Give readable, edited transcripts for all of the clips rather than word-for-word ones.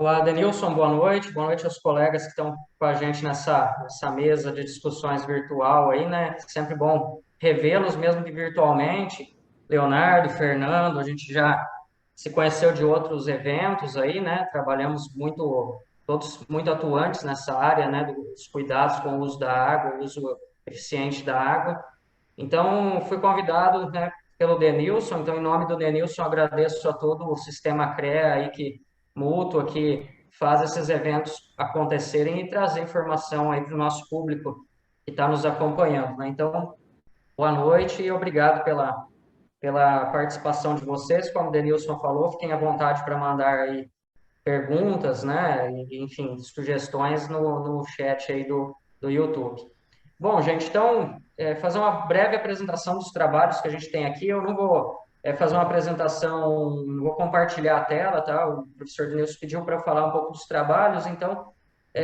Olá, Denilson, boa noite. Boa noite aos colegas que estão com a gente nessa mesa de discussões virtual aí, né? Sempre bom revê-los, mesmo que virtualmente. Leonardo, Fernando, a gente já se conheceu de outros eventos aí, né? Trabalhamos muito, todos muito atuantes nessa área, né? Dos cuidados com o uso da água, o uso eficiente da água. Então, fui convidado, né, pelo Denilson. Então, em nome do Denilson, agradeço a todo o sistema CREA aí que mútuo que faz esses eventos acontecerem e trazer informação aí para o nosso público que está nos acompanhando, né? Então, boa noite e obrigado pela participação de vocês. Como o Denilson falou, fiquem à vontade para mandar aí perguntas, né? E, enfim, sugestões no chat aí do YouTube. Bom, gente, então, fazer uma breve apresentação dos trabalhos que a gente tem aqui. Eu não vou fazer uma apresentação, não vou compartilhar a tela, tá? O professor Denilson pediu para eu falar um pouco dos trabalhos, então,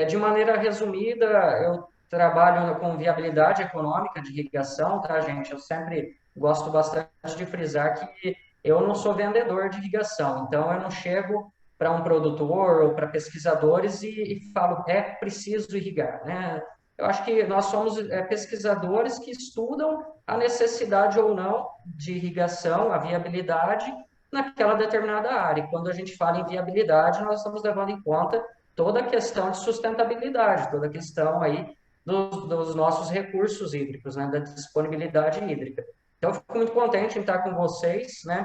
de maneira resumida, eu trabalho com viabilidade econômica de irrigação, tá, gente? Eu sempre gosto bastante de frisar que eu não sou vendedor de irrigação, então eu não chego para um produtor ou para pesquisadores e falo, é preciso irrigar, né? Eu acho que nós somos pesquisadores que estudam a necessidade ou não de irrigação, a viabilidade naquela determinada área. E quando a gente fala em viabilidade, nós estamos levando em conta toda a questão de sustentabilidade, toda a questão aí dos nossos recursos hídricos, né, da disponibilidade hídrica. Então, eu fico muito contente em estar com vocês, né?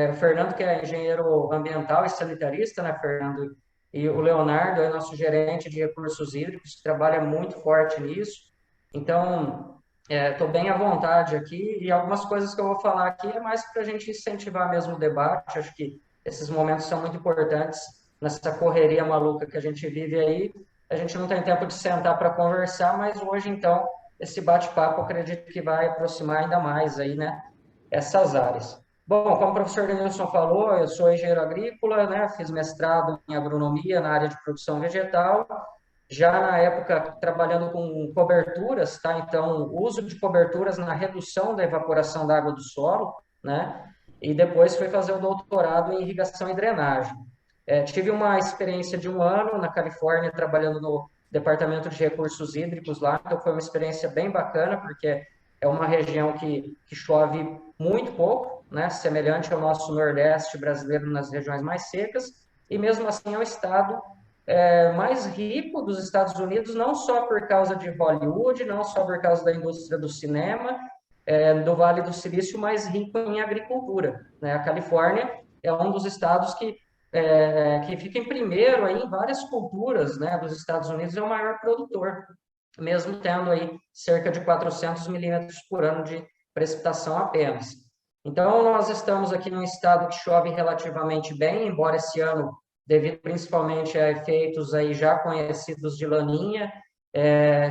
O Fernando, que é engenheiro ambiental e sanitarista, né, Fernando? E o Leonardo é nosso gerente de recursos hídricos, que trabalha muito forte nisso. Então, estou bem à vontade aqui e algumas coisas que eu vou falar aqui é mais para a gente incentivar mesmo o debate. Acho que esses momentos são muito importantes nessa correria maluca que a gente vive aí. A gente não tem tempo de sentar para conversar, mas hoje, então, esse bate-papo acredito que vai aproximar ainda mais aí, né, essas áreas. Bom, como o professor Denilson falou, eu sou engenheiro agrícola, né? Fiz mestrado em agronomia na área de produção vegetal, já na época trabalhando com coberturas, tá? Então, uso de coberturas na redução da evaporação da água do solo, né? E depois fui fazer o doutorado em irrigação e drenagem. Tive uma experiência de um ano na Califórnia, trabalhando no Departamento de Recursos Hídricos lá, então foi uma experiência bem bacana, porque é uma região que chove muito pouco, né, semelhante ao nosso Nordeste brasileiro nas regiões mais secas, e mesmo assim é um estado mais rico dos Estados Unidos, não só por causa de Hollywood, não só por causa da indústria do cinema, do Vale do Silício, mas rico em agricultura, né? A Califórnia é um dos estados que fica em primeiro aí em várias culturas, né, dos Estados Unidos, é o maior produtor, mesmo tendo aí cerca de 400 milímetros por ano de precipitação apenas. Então, nós estamos aqui num estado que chove relativamente bem, embora esse ano, devido principalmente a efeitos aí já conhecidos de laninha,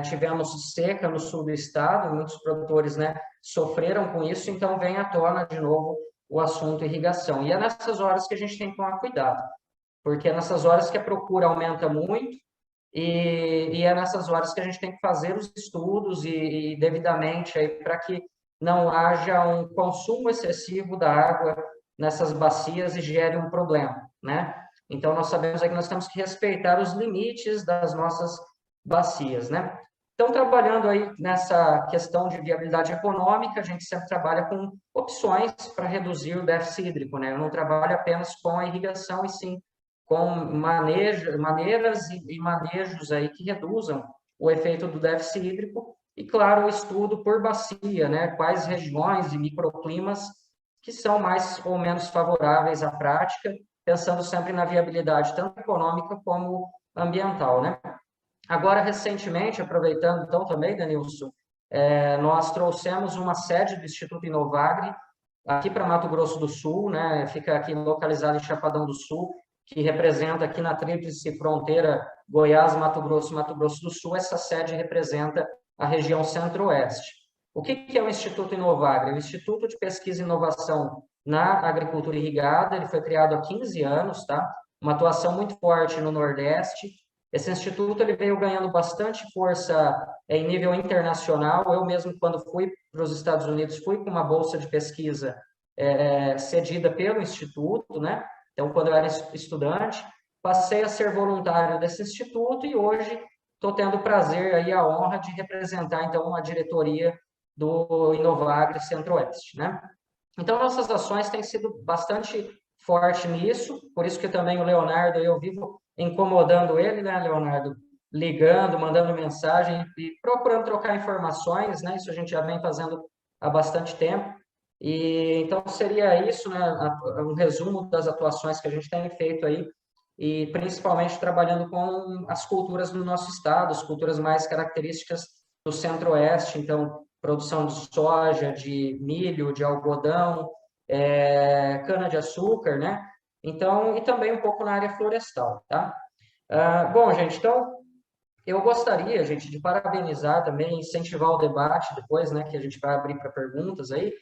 tivemos seca no sul do estado, muitos produtores, né, sofreram com isso, então vem à tona de novo o assunto irrigação. E é nessas horas que a gente tem que tomar cuidado, porque é nessas horas que a procura aumenta muito e é nessas horas que a gente tem que fazer os estudos e devidamente aí para que não haja um consumo excessivo da água nessas bacias e gere um problema, né? Então, nós sabemos aí que nós temos que respeitar os limites das nossas bacias, né? Então, trabalhando aí nessa questão de viabilidade econômica, a gente sempre trabalha com opções para reduzir o déficit hídrico, né? Eu não trabalho apenas com a irrigação, e sim com maneiras e manejos aí que reduzam o efeito do déficit hídrico e, claro, o estudo por bacia, né? Quais regiões e microclimas que são mais ou menos favoráveis à prática, pensando sempre na viabilidade tanto econômica como ambiental, né? Agora, recentemente, aproveitando então também, Denilson, nós trouxemos uma sede do Instituto Inovagre aqui para Mato Grosso do Sul, né? Fica aqui localizado em Chapadão do Sul, que representa aqui na tríplice fronteira Goiás, Mato Grosso e Mato Grosso do Sul. Essa sede representa a região centro-oeste. O que é o Instituto Inovagre? É o Instituto de Pesquisa e Inovação na Agricultura Irrigada. Ele foi criado há 15 anos, tá? Uma atuação muito forte no Nordeste. Esse instituto ele veio ganhando bastante força em nível internacional. Eu mesmo, quando fui para os Estados Unidos, fui com uma bolsa de pesquisa cedida pelo instituto, né? Então, quando eu era estudante, passei a ser voluntário desse instituto e hoje estou tendo o prazer e a honra de representar, então, a diretoria do Inovagre Centro-Oeste, né? Então, nossas ações têm sido bastante fortes nisso, por isso que também o Leonardo, eu vivo incomodando ele, né, Leonardo? Ligando, mandando mensagem e procurando trocar informações, né? Isso a gente já vem fazendo há bastante tempo. E então seria isso, né? Um resumo das atuações que a gente tem feito aí, e principalmente trabalhando com as culturas do nosso estado, as culturas mais características do Centro-Oeste, então produção de soja, de milho, de algodão, cana-de-açúcar, né? Então, e também um pouco na área florestal, tá? Bom, gente, então eu gostaria, gente, de parabenizar também, incentivar o debate depois, né, que a gente vai abrir para perguntas aí,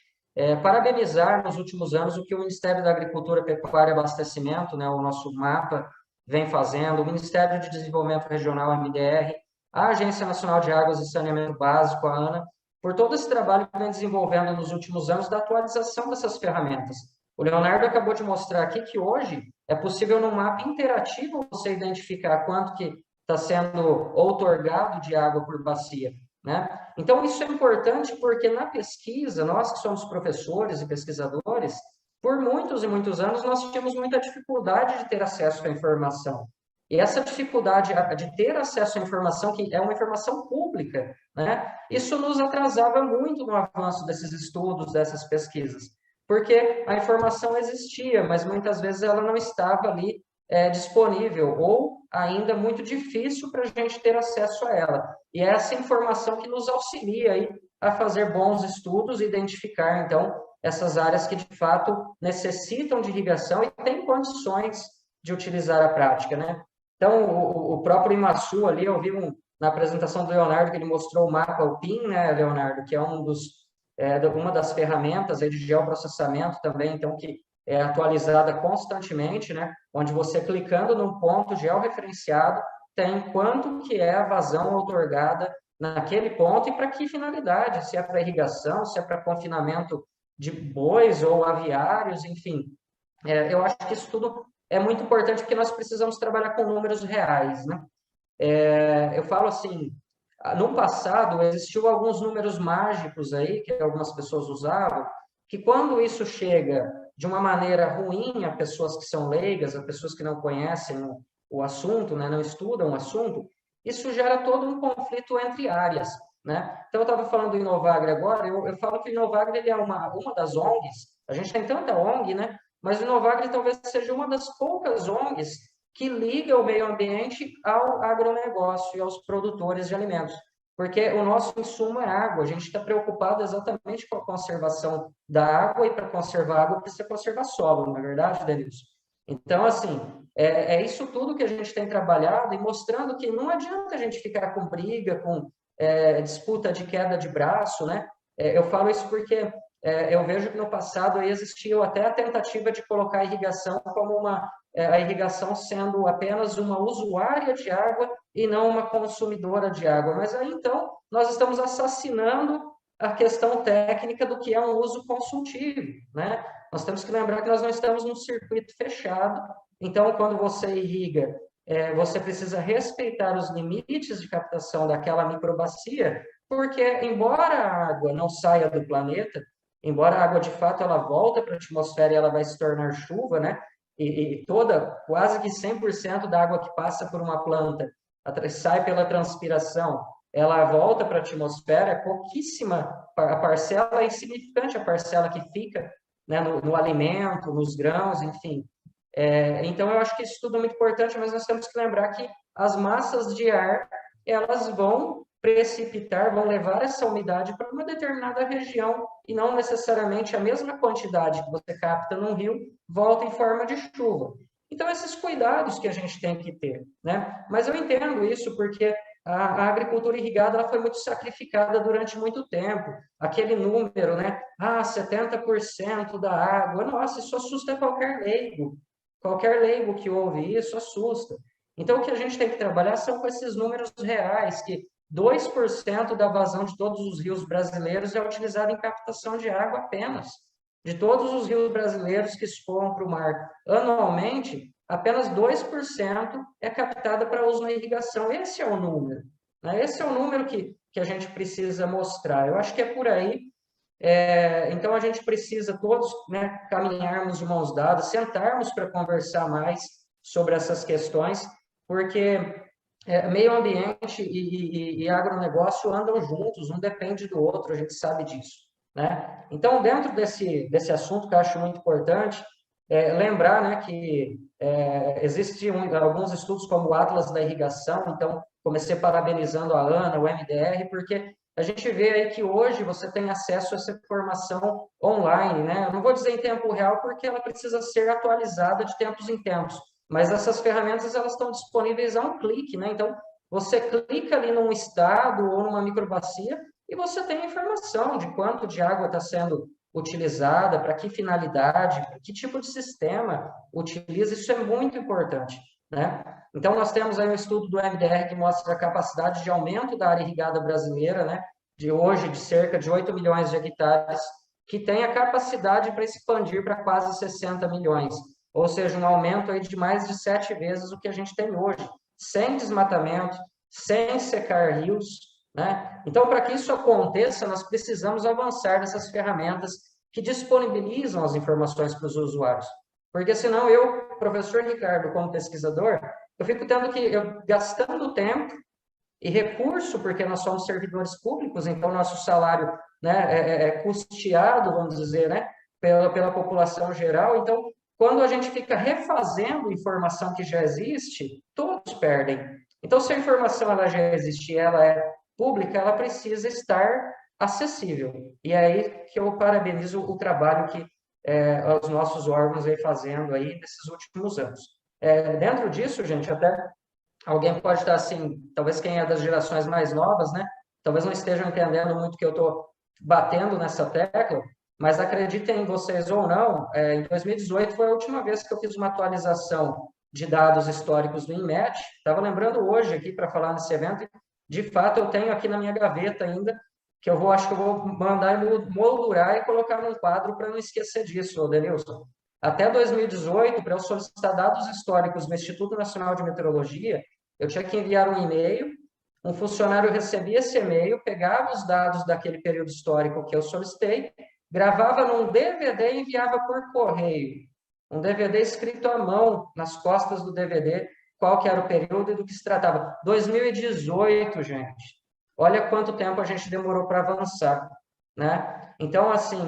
parabenizar nos últimos anos o que o Ministério da Agricultura, Pecuária e Abastecimento, né, o nosso MAPA, vem fazendo, o Ministério de Desenvolvimento Regional, MDR, a Agência Nacional de Águas e Saneamento Básico, a ANA, por todo esse trabalho que vem desenvolvendo nos últimos anos da atualização dessas ferramentas. O Leonardo acabou de mostrar aqui que hoje é possível, no mapa interativo, você identificar quanto que está sendo outorgado de água por bacia, né? Então, isso é importante porque na pesquisa, nós que somos professores e pesquisadores, por muitos e muitos anos, nós tínhamos muita dificuldade de ter acesso à informação. E essa dificuldade de ter acesso à informação, que é uma informação pública, né? Isso nos atrasava muito no avanço desses estudos, dessas pesquisas. Porque a informação existia, mas muitas vezes ela não estava ali disponível ou ainda muito difícil para a gente ter acesso a ela. E é essa informação que nos auxilia aí a fazer bons estudos e identificar, então, essas áreas que, de fato, necessitam de irrigação e têm condições de utilizar a prática, né? Então, o próprio Imaçu ali, eu vi na apresentação do Leonardo, que ele mostrou o mapa, o PIN, né, Leonardo, que é uma das ferramentas aí de geoprocessamento também, então, que é atualizada constantemente, né? Onde você clicando num ponto georreferenciado tem quanto que é a vazão outorgada naquele ponto e para que finalidade, se é para irrigação, se é para confinamento de bois ou aviários, enfim. Eu acho que isso tudo é muito importante porque nós precisamos trabalhar com números reais, né? Eu falo assim, no passado existiu alguns números mágicos aí que algumas pessoas usavam, que quando isso chega de uma maneira ruim a pessoas que são leigas, a pessoas que não conhecem o assunto, né, não estudam o assunto, isso gera todo um conflito entre áreas, né? Então eu estava falando do Inovagre agora, eu falo que o Inovagre ele é uma das ONGs, a gente tem tanta ONG, né? Mas o Inovagre talvez seja uma das poucas ONGs que liga o meio ambiente ao agronegócio e aos produtores de alimentos. Porque o nosso insumo é água, a gente está preocupado exatamente com a conservação da água, e para conservar água precisa conservar solo, não é verdade, Denilson? Então, assim, é isso tudo que a gente tem trabalhado e mostrando que não adianta a gente ficar com briga, com disputa de queda de braço, né? Eu falo isso porque eu vejo que no passado existiu até a tentativa de colocar a irrigação como a irrigação sendo apenas uma usuária de água e não uma consumidora de água. Mas aí, então, nós estamos assassinando a questão técnica do que é um uso consultivo, né? Nós temos que lembrar que nós não estamos num circuito fechado, então, quando você irriga, você precisa respeitar os limites de captação daquela microbacia, porque, embora a água não saia do planeta, embora a água, de fato, ela volta para a atmosfera e ela vai se tornar chuva, né? E quase que 100% da água que passa por uma planta sai pela transpiração, ela volta para a atmosfera, é pouquíssima a parcela, é insignificante a parcela que fica, né, no alimento, nos grãos, enfim. Então, eu acho que isso tudo é muito importante, mas nós temos que lembrar que as massas de ar, elas vão precipitar, vão levar essa umidade para uma determinada região e não necessariamente a mesma quantidade que você capta num rio volta em forma de chuva. Então, esses cuidados que a gente tem que ter, né? Mas eu entendo isso porque a agricultura irrigada ela foi muito sacrificada durante muito tempo. Aquele número, né? 70% da água. Nossa, isso assusta qualquer leigo. Qualquer leigo que ouve isso assusta. Então, o que a gente tem que trabalhar são com esses números reais, que 2% da vazão de todos os rios brasileiros é utilizado em captação de água apenas. De todos os rios brasileiros que escoam para o mar anualmente, apenas 2% é captada para uso na irrigação. Esse é o número, né? Esse é o número que a gente precisa mostrar. Eu acho que é por aí. Então, a gente precisa todos, né, caminharmos de mãos dadas, sentarmos para conversar mais sobre essas questões, porque meio ambiente e agronegócio andam juntos, um depende do outro, a gente sabe disso, né? Então, dentro desse assunto que eu acho muito importante, lembrar, né, que existem alguns estudos como o Atlas da Irrigação, então comecei parabenizando a Ana, o MDR, porque a gente vê aí que hoje você tem acesso a essa informação online, né? Eu não vou dizer em tempo real porque ela precisa ser atualizada de tempos em tempos, mas essas ferramentas elas estão disponíveis a um clique, né? Então, você clica ali num estado ou numa microbacia e você tem a informação de quanto de água está sendo utilizada, para que finalidade, que tipo de sistema utiliza, isso é muito importante, né? Então, nós temos aí um estudo do MDR que mostra a capacidade de aumento da área irrigada brasileira, né? De hoje, de cerca de 8 milhões de hectares, que tem a capacidade para expandir para quase 60 milhões, ou seja, um aumento aí de mais de 7 vezes o que a gente tem hoje, sem desmatamento, sem secar rios, né? Então, para que isso aconteça, nós precisamos avançar nessas ferramentas que disponibilizam as informações para os usuários. Porque senão eu, professor Ricardo, como pesquisador, eu fico gastando tempo e recurso, porque nós somos servidores públicos, então nosso salário, né, é custeado, vamos dizer, né, pela população geral. Então, quando a gente fica refazendo informação que já existe, todos perdem. Então, se a informação ela já existe e ela é pública, ela precisa estar acessível. E é aí que eu parabenizo o trabalho que os nossos órgãos vêm fazendo aí nesses últimos anos. Dentro disso, gente, até alguém pode estar assim, talvez quem é das gerações mais novas, né? Talvez não estejam entendendo muito que eu estou batendo nessa tecla, mas acreditem em vocês ou não, em 2018 foi a última vez que eu fiz uma atualização de dados históricos do INMET. Estava lembrando hoje aqui para falar nesse evento, de fato eu tenho aqui na minha gaveta ainda, que acho que eu vou mandar moldurar e colocar num quadro para não esquecer disso, Denilson. Até 2018, para eu solicitar dados históricos no Instituto Nacional de Meteorologia, eu tinha que enviar um e-mail, um funcionário recebia esse e-mail, pegava os dados daquele período histórico que eu solicitei, gravava num DVD e enviava por correio. Um DVD escrito à mão, nas costas do DVD, qual que era o período e do que se tratava. 2018, gente. Olha quanto tempo a gente demorou para avançar, né? Então, assim,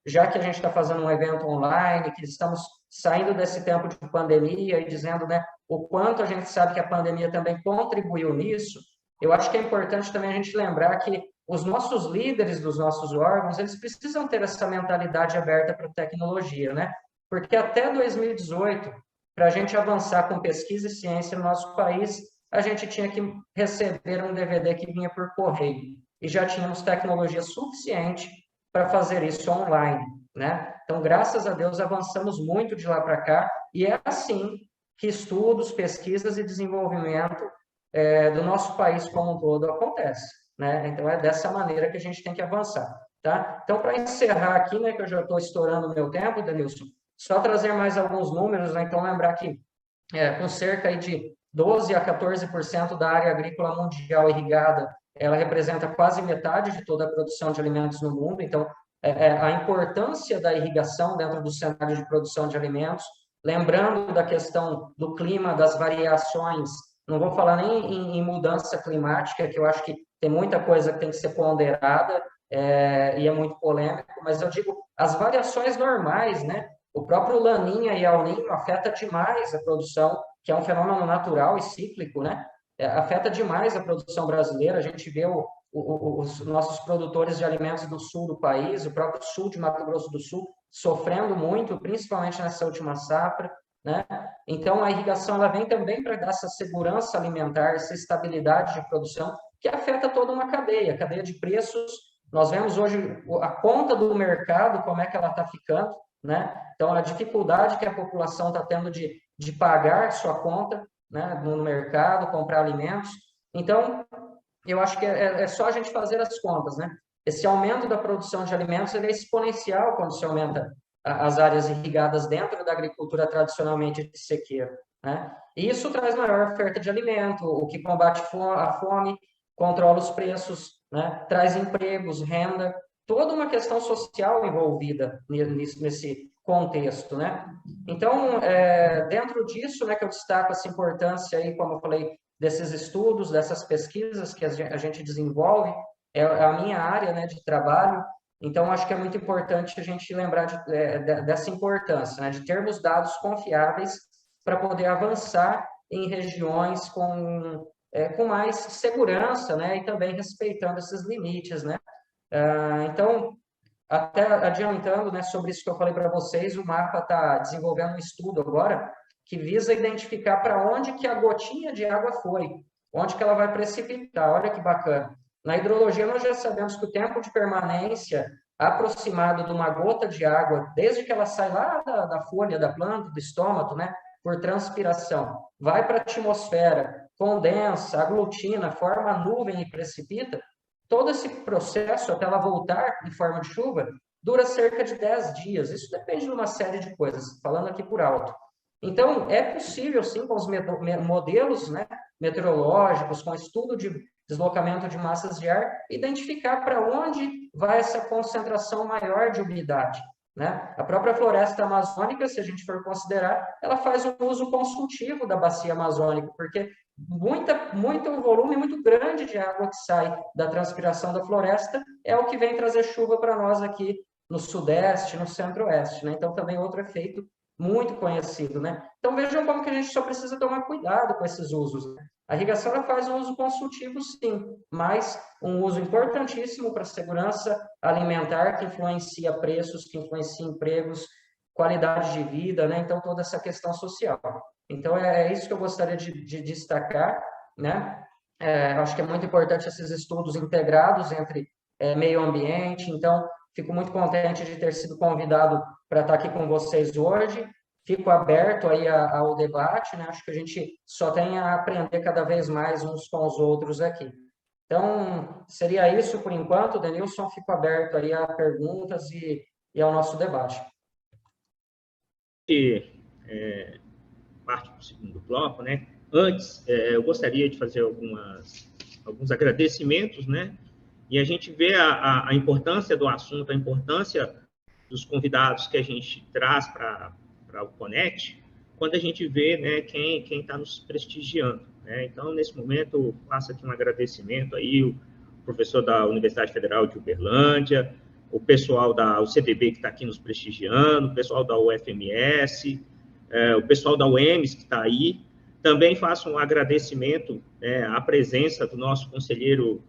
já que a gente está fazendo um evento online, que estamos saindo desse tempo de pandemia e dizendo, né, o quanto a gente sabe que a pandemia também contribuiu nisso, eu acho que é importante também a gente lembrar que os nossos líderes dos nossos órgãos, eles precisam ter essa mentalidade aberta para a tecnologia, né? Porque até 2018, para a gente avançar com pesquisa e ciência no nosso país, a gente tinha que receber um DVD que vinha por correio. E já tínhamos tecnologia suficiente para fazer isso online, né? Então, graças a Deus, avançamos muito de lá para cá, e é assim que estudos, pesquisas e desenvolvimento do nosso país como um todo acontece, né? Então, é dessa maneira que a gente tem que avançar, tá? Então, para encerrar aqui, né, que eu já estou estourando o meu tempo, Denilson, só trazer mais alguns números, né? Então, lembrar que com cerca aí de 12 a 14% da área agrícola mundial irrigada, ela representa quase metade de toda a produção de alimentos no mundo. Então, a importância da irrigação dentro do cenário de produção de alimentos, lembrando da questão do clima, das variações, não vou falar nem em mudança climática, que eu acho que tem muita coisa que tem que ser ponderada, e é muito polêmico, mas eu digo as variações normais, né? O próprio Laninha e El Niño afeta demais a produção, que é um fenômeno natural e cíclico, né? Afeta demais a produção brasileira. A gente vê os nossos produtores de alimentos do sul do país, o próprio sul de Mato Grosso do Sul, sofrendo muito, principalmente nessa última safra, né? Então, a irrigação ela vem também para dar essa segurança alimentar, essa estabilidade de produção, que afeta toda uma cadeia de preços. Nós vemos hoje a conta do mercado, como é que ela está ficando, né? Então, a dificuldade que a população está tendo de pagar sua conta, né, no mercado, comprar alimentos. Então, eu acho que é só a gente fazer as contas, né? Esse aumento da produção de alimentos ele é exponencial quando se aumenta as áreas irrigadas dentro da agricultura tradicionalmente de sequeiro, né? E isso traz maior oferta de alimento, o que combate a fome, controla os preços, né? Traz empregos, renda, toda uma questão social envolvida nesse contexto, né? Então, dentro disso, né, que eu destaco essa importância aí, como eu falei, desses estudos, dessas pesquisas que a gente desenvolve, é a minha área, né, de trabalho. Então, acho que é muito importante a gente lembrar dessa importância, né, de termos dados confiáveis para poder avançar em regiões com mais segurança, né, e também respeitando esses limites, né. Então, até adiantando, né, sobre isso que eu falei para vocês, o mapa está desenvolvendo um estudo agora que visa identificar para onde que a gotinha de água foi, onde que ela vai precipitar. Olha que bacana. Na hidrologia, nós já sabemos que o tempo de permanência aproximado de uma gota de água, desde que ela sai lá da folha da planta, do estômago, né, por transpiração, vai para a atmosfera, condensa, aglutina, forma nuvem e precipita, todo esse processo, até ela voltar em forma de chuva, dura cerca de 10 dias. Isso depende de uma série de coisas, falando aqui por alto. Então, é possível, sim, com os modelos, né, meteorológicos, com estudo de deslocamento de massas de ar, identificar para onde vai essa concentração maior de umidade. Né? A própria floresta amazônica, se a gente for considerar, ela faz um uso consultivo da bacia amazônica, porque muito volume muito grande de água que sai da transpiração da floresta é o que vem trazer chuva para nós aqui no sudeste, no centro-oeste, né? Então, também outro efeito muito conhecido, né? Então, vejam como que a gente só precisa tomar cuidado com esses usos, né? A irrigação ela faz um uso consultivo, sim, mas um uso importantíssimo para a segurança alimentar, que influencia preços, que influencia empregos, qualidade de vida, né? Então, toda essa questão social. Então, é isso que eu gostaria de destacar, né? Acho que é muito importante esses estudos integrados entre meio ambiente. Então, fico muito contente de ter sido convidado para estar aqui com vocês hoje. Fico aberto aí ao debate, né? Acho que a gente só tem a aprender cada vez mais uns com os outros aqui. Então, seria isso por enquanto, Denilson. Fico aberto aí a perguntas e ao nosso debate. Parte do segundo bloco, né? Antes, eu gostaria de fazer alguns agradecimentos, né? E a gente vê a importância do assunto, a importância dos convidados que a gente traz para o Conect, quando a gente vê, né, quem está nos prestigiando, né? Então, nesse momento, faço aqui um agradecimento aí, o professor da Universidade Federal de Uberlândia, o pessoal da UCDB que está aqui nos prestigiando, o pessoal da UFMS, o pessoal da UEMS que está aí. Também faço um agradecimento à presença do nosso conselheiro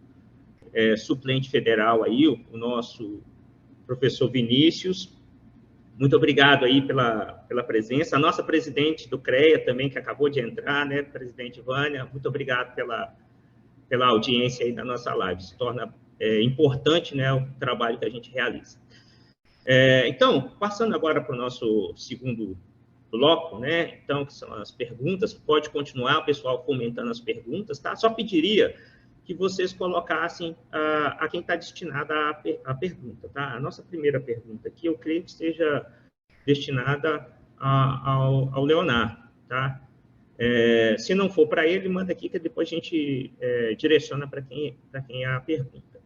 suplente federal aí, o nosso professor Vinícius. Muito obrigado aí pela presença. A nossa presidente do CREA também, que acabou de entrar, né, presidente Vânia, muito obrigado pela audiência aí da nossa live. Se torna importante, né, o trabalho que a gente realiza. Então, passando agora para o nosso segundo bloco, né? Então, que são as perguntas, pode continuar o pessoal comentando as perguntas, tá? Só pediria que vocês colocassem a quem está destinada a pergunta, tá? A nossa primeira pergunta aqui, eu creio que esteja destinada ao Leonardo, tá? Se não for para ele, manda aqui que depois a gente direciona para quem é a pergunta.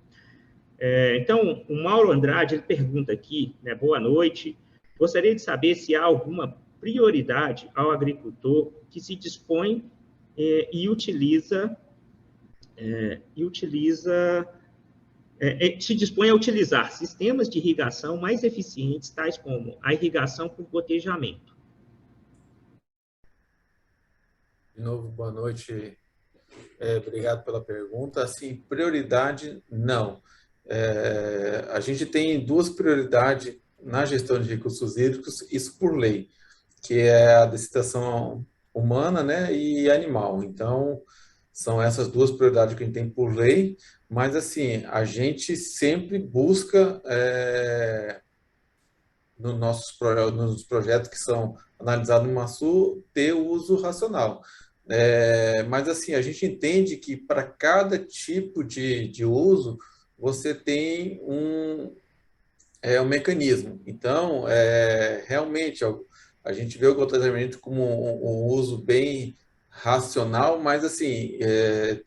Então, o Mauro Andrade, ele pergunta aqui, né? Boa noite, gostaria de saber se há alguma prioridade ao agricultor que se dispõe e se dispõe a utilizar sistemas de irrigação mais eficientes, tais como a irrigação por gotejamento. De novo, boa noite. Obrigado pela pergunta. Assim, prioridade, não. A gente tem duas prioridades na gestão de recursos hídricos, isso por lei, que é a desiccação humana, né, e animal. Então, são essas duas prioridades que a gente tem por lei, mas, assim, a gente sempre busca, nos projetos que são analisados no Masul, ter o uso racional. Mas, assim, a gente entende que para cada tipo de uso, você tem é o mecanismo. Então, realmente, a gente vê o gotejamento como um uso bem racional, mas, assim,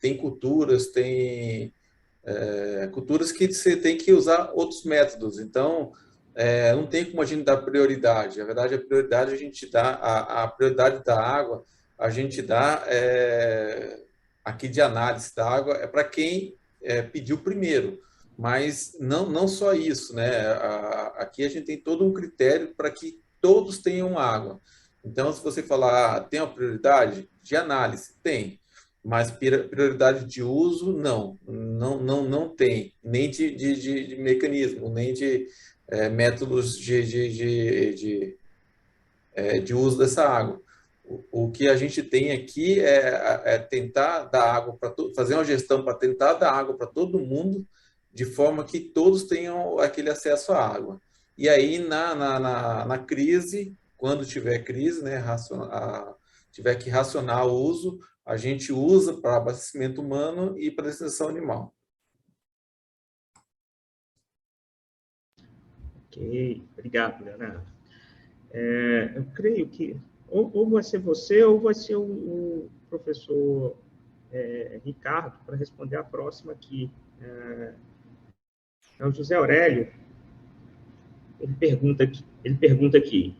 tem culturas que você tem que usar outros métodos. Então, não tem como a gente dar prioridade. Na verdade, a prioridade a gente dá, a prioridade da água, a gente dá aqui de análise da água é para quem pediu primeiro. Mas não só isso, né? Aqui a gente tem todo um critério para que todos tenham água. Então, se você falar, tem uma prioridade de análise? Tem. Mas prioridade de uso, não tem, nem de mecanismo, nem de métodos de uso dessa água. O que a gente tem aqui é tentar dar água para fazer uma gestão para tentar dar água para todo mundo, de forma que todos tenham aquele acesso à água. E aí, na crise, quando tiver crise, né, tiver que racionar o uso, a gente usa para abastecimento humano e para destinação animal. Ok, obrigado, Leonardo. Eu creio que ou vai ser você ou vai ser o professor Ricardo para responder a próxima aqui. É o José Aurélio. Ele pergunta aqui: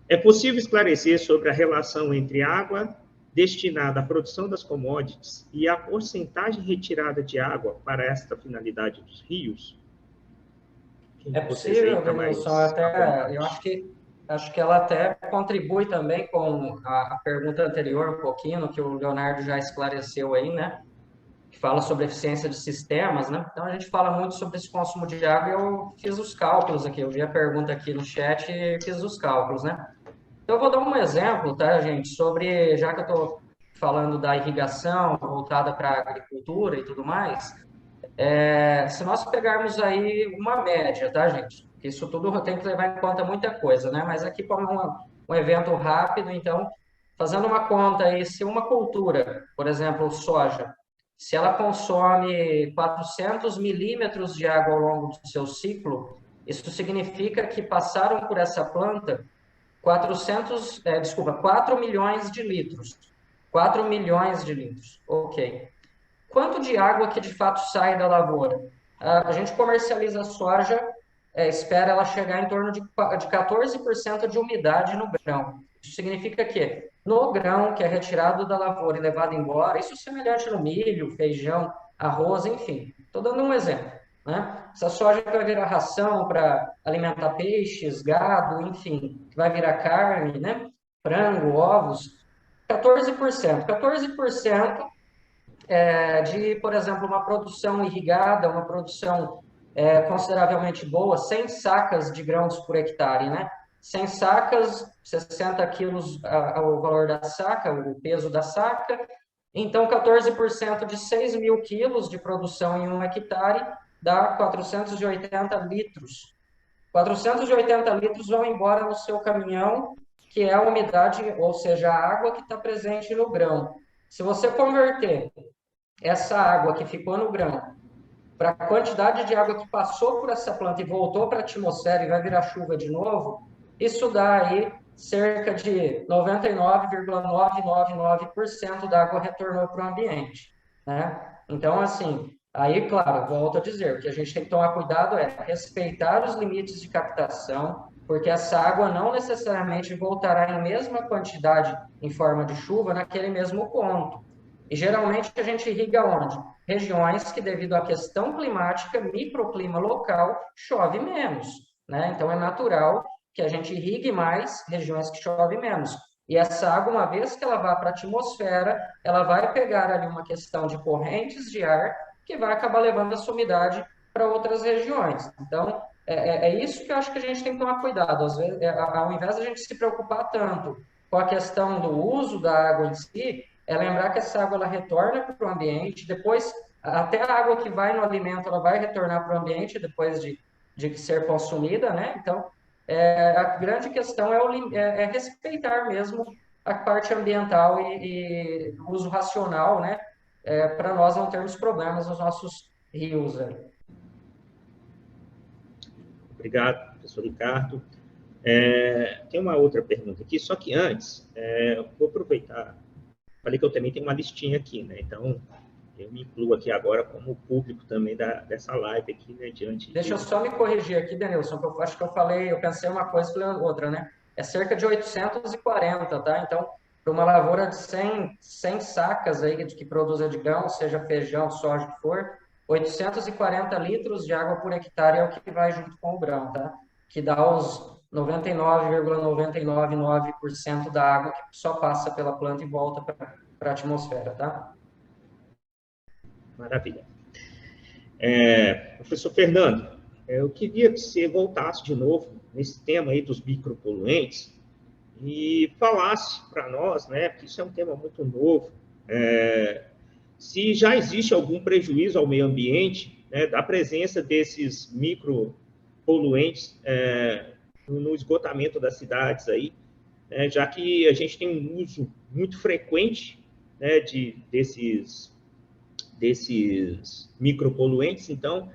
é possível esclarecer sobre a relação entre água destinada à produção das commodities e a porcentagem retirada de água para esta finalidade dos rios? Quem É de vocês aí possível, está Denilson, mais à até, eu vontade? acho que ela até contribui também com a pergunta anterior um pouquinho, no que o Leonardo já esclareceu aí, né? Que fala sobre eficiência de sistemas, né? Então, a gente fala muito sobre esse consumo de água e eu fiz os cálculos aqui, eu vi a pergunta aqui no chat e fiz os cálculos, né? Então, eu vou dar um exemplo, tá, gente, sobre, já que eu estou falando da irrigação voltada para a agricultura e tudo mais, se nós pegarmos aí uma média, tá, gente? Isso tudo tem que levar em conta muita coisa, né? Mas aqui, como um evento rápido, então, fazendo uma conta aí, se uma cultura, por exemplo, soja, se ela consome 400 milímetros de água ao longo do seu ciclo, isso significa que passaram por essa planta 4 milhões de litros. 4 milhões de litros, ok. Quanto de água que de fato sai da lavoura? A gente comercializa a soja, espera ela chegar em torno de 14% de umidade no grão. Isso significa que no grão que é retirado da lavoura e levado embora, isso é semelhante no milho, feijão, arroz, enfim. Estou dando um exemplo. Né? Essa soja que vai virar ração para alimentar peixes, gado, enfim, que vai virar carne, né? Frango, ovos, 14%. 14% de, por exemplo, uma produção irrigada, uma produção consideravelmente boa, 100 sacas de grãos por hectare, né? 100 sacas, 60 quilos o valor da saca, o peso da saca. Então, 14% de 6 mil quilos de produção em um hectare dá 480 litros. 480 litros vão embora no seu caminhão, que é a umidade, ou seja, a água que está presente no grão. Se você converter essa água que ficou no grão, para a quantidade de água que passou por essa planta e voltou para a atmosfera e vai virar chuva de novo, isso dá aí cerca de 99,999% da água retornou para o ambiente, né? Então, assim, aí, claro, volto a dizer, o que a gente tem que tomar cuidado é respeitar os limites de captação, porque essa água não necessariamente voltará em mesma quantidade em forma de chuva naquele mesmo ponto. E geralmente a gente irriga onde? Regiões que, devido à questão climática, microclima local, chove menos, né? Então é natural que a gente irrigue mais regiões que chove menos. E essa água, uma vez que ela vá para a atmosfera, ela vai pegar ali uma questão de correntes de ar que vai acabar levando essa umidade para outras regiões. Então, é isso que eu acho que a gente tem que tomar cuidado. Às vezes, ao invés de a gente se preocupar tanto com a questão do uso da água em si, é lembrar que essa água ela retorna para o ambiente, depois, até a água que vai no alimento, ela vai retornar para o ambiente depois de ser consumida, né? Então, a grande questão é respeitar mesmo a parte ambiental e uso racional, né? Para nós não termos problemas nos nossos rios. Obrigado, professor Ricardo. Tem uma outra pergunta aqui, só que antes, vou aproveitar, falei que eu também tenho uma listinha aqui, né? Então, eu me incluo aqui agora como público também dessa live aqui, né? Deixa eu só me corrigir aqui, Denilson, que eu acho que eu pensei uma coisa e falei outra, né? É cerca de 840, tá? Então, para uma lavoura de 100 sacas aí que produza de grão, seja feijão, soja, o que for, 840 litros de água por hectare é o que vai junto com o grão, tá? Que dá os 99,999% da água que só passa pela planta e volta para a atmosfera, tá? Maravilha. Professor Fernando, eu queria que você voltasse de novo nesse tema aí dos micropoluentes e falasse para nós, né, porque isso é um tema muito novo, se já existe algum prejuízo ao meio ambiente, né, da presença desses micropoluentes no esgotamento das cidades aí, né, já que a gente tem um uso muito frequente, né, desses micropoluentes. Então,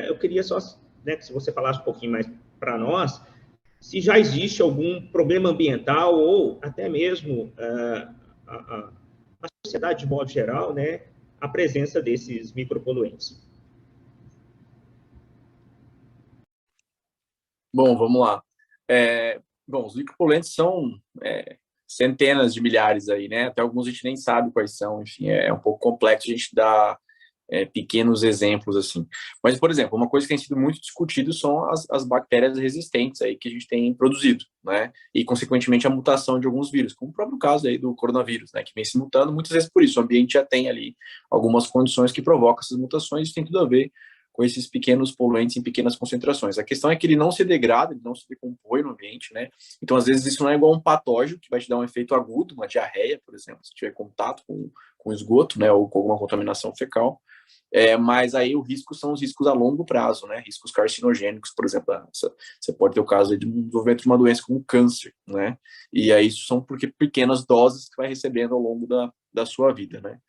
eu queria só, né, que se você falasse um pouquinho mais para nós, se já existe algum problema ambiental ou até mesmo a sociedade de modo geral, né, a presença desses micropoluentes. Bom, vamos lá. Bom, os micropoluentes são centenas de milhares aí, né? Até alguns a gente nem sabe quais são, enfim, é um pouco complexo a gente dar pequenos exemplos assim. Mas, por exemplo, uma coisa que tem sido muito discutido são as bactérias resistentes aí que a gente tem produzido, né? E, consequentemente, a mutação de alguns vírus, como o próprio caso aí do coronavírus, né? Que vem se mutando muitas vezes por isso. O ambiente já tem ali algumas condições que provocam essas mutações, isso tem tudo a ver com esses pequenos poluentes em pequenas concentrações. A questão é que ele não se degrada, ele não se decompõe no ambiente, né? Então, às vezes, isso não é igual a um patógeno, que vai te dar um efeito agudo, uma diarreia, por exemplo, se tiver contato com esgoto, né? Ou com alguma contaminação fecal. Mas aí o risco são os riscos a longo prazo, né? Riscos carcinogênicos, por exemplo, você pode ter o caso de um desenvolvimento de uma doença como câncer, né? E aí isso são porque pequenas doses que vai recebendo ao longo da sua vida, né?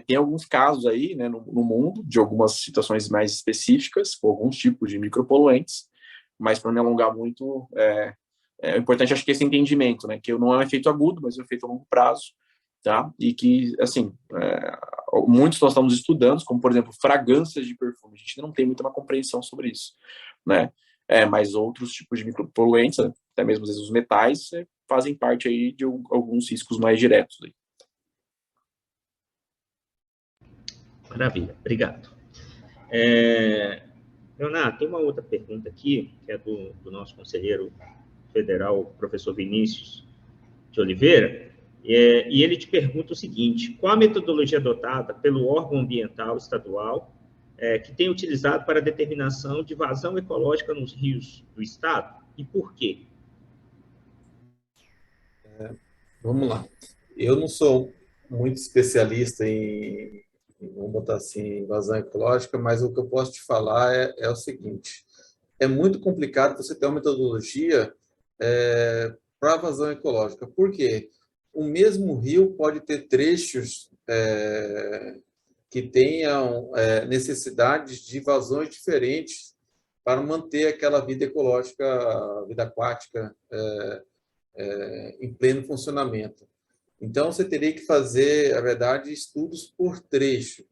Tem alguns casos aí, né, no mundo, de algumas situações mais específicas, com alguns tipos de micropoluentes, mas para não me alongar muito, é importante, acho que esse entendimento, né? Que não é um efeito agudo, mas é um efeito a longo prazo, tá? E que, assim, muitos nós estamos estudando, como, por exemplo, fragrâncias de perfume. A gente ainda não tem muita uma compreensão sobre isso, né? Mas outros tipos de micropoluentes, até mesmo, às vezes, os metais, fazem parte aí de alguns riscos mais diretos. Aí. Maravilha, obrigado. Leonardo, tem uma outra pergunta aqui, que é do nosso conselheiro federal, professor Vinícius de Oliveira, e ele te pergunta o seguinte: qual a metodologia adotada pelo órgão ambiental estadual que tem utilizado para a determinação de vazão ecológica nos rios do estado e por quê? Vamos lá. Eu não sou muito especialista vamos botar assim, invasão ecológica, mas o que eu posso te falar é o seguinte: é muito complicado você ter uma metodologia para vazão ecológica. Por quê? O mesmo rio pode ter trechos que tenham necessidades de vazões diferentes para manter aquela vida ecológica, a vida aquática em pleno funcionamento. Então, você teria que fazer, na verdade, estudos por trecho. O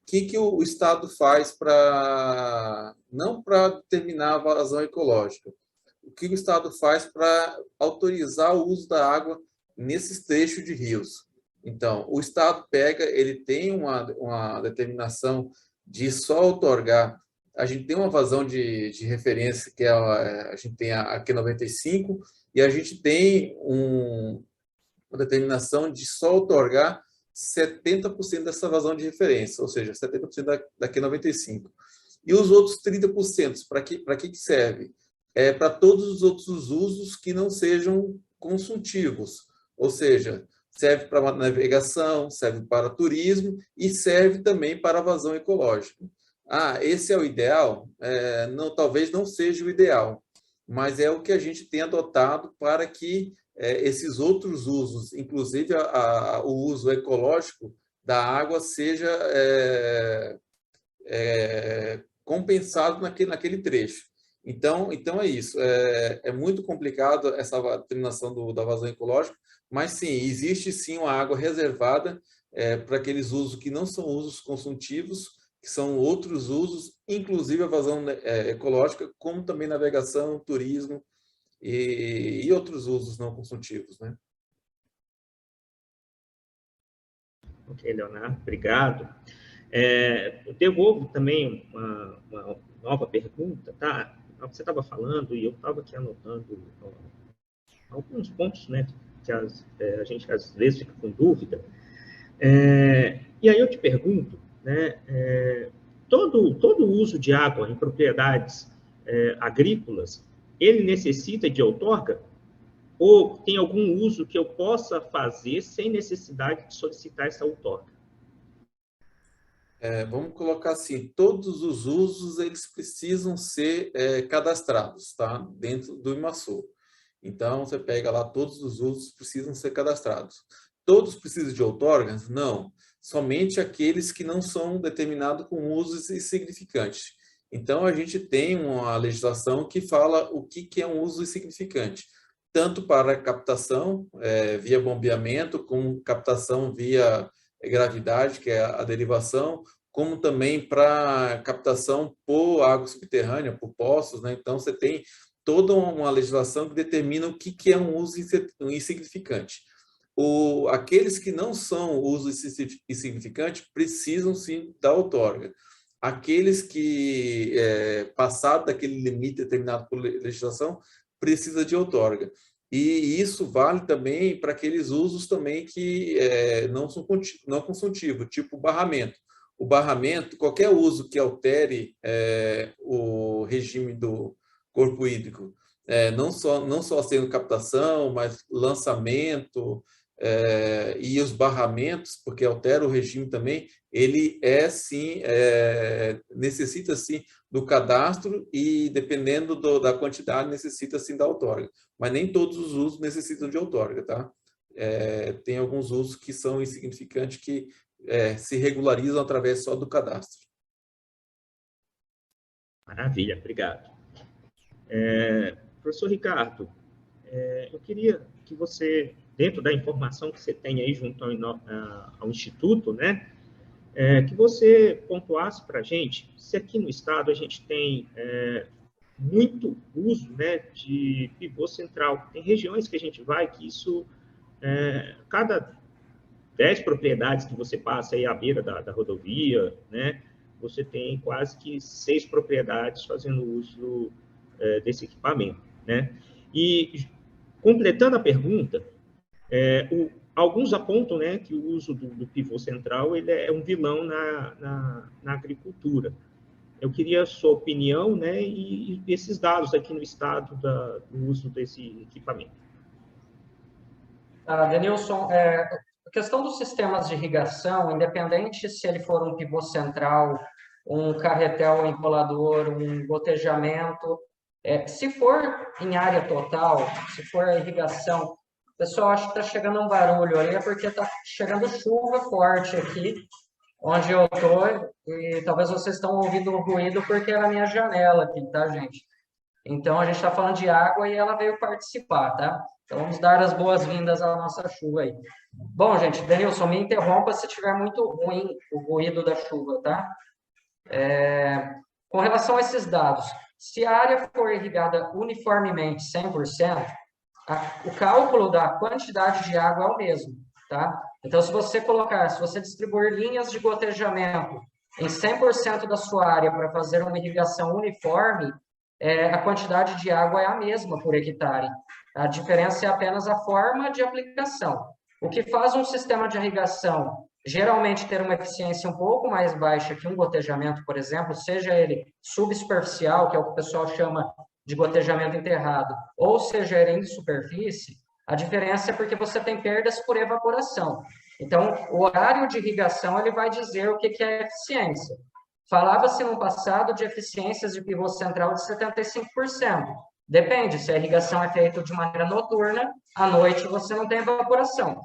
que o Estado faz não para determinar a vazão ecológica, o que o Estado faz para autorizar o uso da água nesses trechos de rios? Então, o Estado ele tem uma determinação de só outorgar. A gente tem uma vazão de referência, que a gente tem a Q95, e a gente tem uma determinação de só outorgar 70% dessa vazão de referência, ou seja, 70% da Q95. E os outros 30%, para que serve? Para todos os outros usos que não sejam consultivos, ou seja, serve para navegação, serve para turismo e serve também para vazão ecológica. Esse é o ideal? Não, talvez não seja o ideal, mas é o que a gente tem adotado para que esses outros usos, inclusive o uso ecológico da água, seja compensado naquele trecho. Então é isso. É muito complicado essa determinação da vazão ecológica, mas sim, existe sim uma água reservada para aqueles usos que não são usos consultivos, que são outros usos, inclusive a vazão ecológica, como também navegação, turismo e outros usos não consultivos, né? Ok, Leonardo, obrigado. Eu devolvo também uma nova pergunta, tá? Você estava falando e eu estava aqui anotando alguns pontos, né, que a gente às vezes fica com dúvida. E aí eu te pergunto, né, todo o uso de água em propriedades agrícolas, ele necessita de outorga? Ou tem algum uso que eu possa fazer sem necessidade de solicitar essa outorga? Vamos colocar assim, todos os usos eles precisam ser cadastrados, tá? Dentro do IMASU. Então, você pega lá, todos os usos precisam ser cadastrados. Todos precisam de outorgas? Não. Somente aqueles que não são determinados com usos insignificantes. Então, a gente tem uma legislação que fala o que é um uso insignificante, tanto para captação via bombeamento, como captação via gravidade, que é a derivação, como também para captação por água subterrânea, por poços, né? Então, você tem toda uma legislação que determina o que é um uso insignificante. Aqueles que não são uso insignificante precisam sim da outorga. Aqueles que, passado daquele limite determinado por legislação, precisa de outorga. E isso vale também para aqueles usos também que não são não consultivos, tipo barramento. O barramento, qualquer uso que altere o regime do corpo hídrico, não só sendo captação, mas lançamento e os barramentos, porque altera o regime também, ele sim, necessita sim do cadastro e dependendo da quantidade necessita sim da outorga. Mas nem todos os usos necessitam de outorga, tá? Tem alguns usos que são insignificantes que se regularizam através só do cadastro. Maravilha, obrigado. Professor Ricardo, eu queria que você, dentro da informação que você tem aí junto ao Instituto, né, que você pontuasse para a gente se aqui no estado a gente tem muito uso, né, de pivô central. Tem regiões que a gente vai que isso, cada 10 propriedades que você passa aí à beira da rodovia, né, você tem quase que 6 propriedades fazendo uso desse equipamento, né? E, completando a pergunta, alguns apontam, né, que o uso do pivô central ele é um vilão na agricultura. Eu queria a sua opinião, né, e esses dados aqui no estado do uso desse equipamento. Denilson, a questão dos sistemas de irrigação, independente se ele for um pivô central, um carretel enrolador, um gotejamento, se for em área total, se for a irrigação, pessoal, acho que está chegando um barulho ali, é porque está chegando chuva forte aqui, onde eu estou, e talvez vocês estão ouvindo o ruído porque é na minha janela aqui, tá, gente? Então, a gente está falando de água e ela veio participar, tá? Então, vamos dar as boas-vindas à nossa chuva aí. Bom, gente, Denilson, me interrompa se estiver muito ruim o ruído da chuva, tá? Com relação a esses dados, se a área for irrigada uniformemente 100%, o cálculo da quantidade de água é o mesmo, tá? Então, se você distribuir linhas de gotejamento em 100% da sua área para fazer uma irrigação uniforme, a quantidade de água é a mesma por hectare. A diferença é apenas a forma de aplicação. O que faz um sistema de irrigação geralmente ter uma eficiência um pouco mais baixa que um gotejamento, por exemplo, seja ele subsuperficial, que é o que o pessoal chama de gotejamento enterrado, ou seja ele em superfície, a diferença é porque você tem perdas por evaporação. Então, o horário de irrigação ele vai dizer o que é eficiência. Falava-se no passado de eficiências de pivô central de 75%. Depende, se a irrigação é feita de maneira noturna, à noite você não tem evaporação.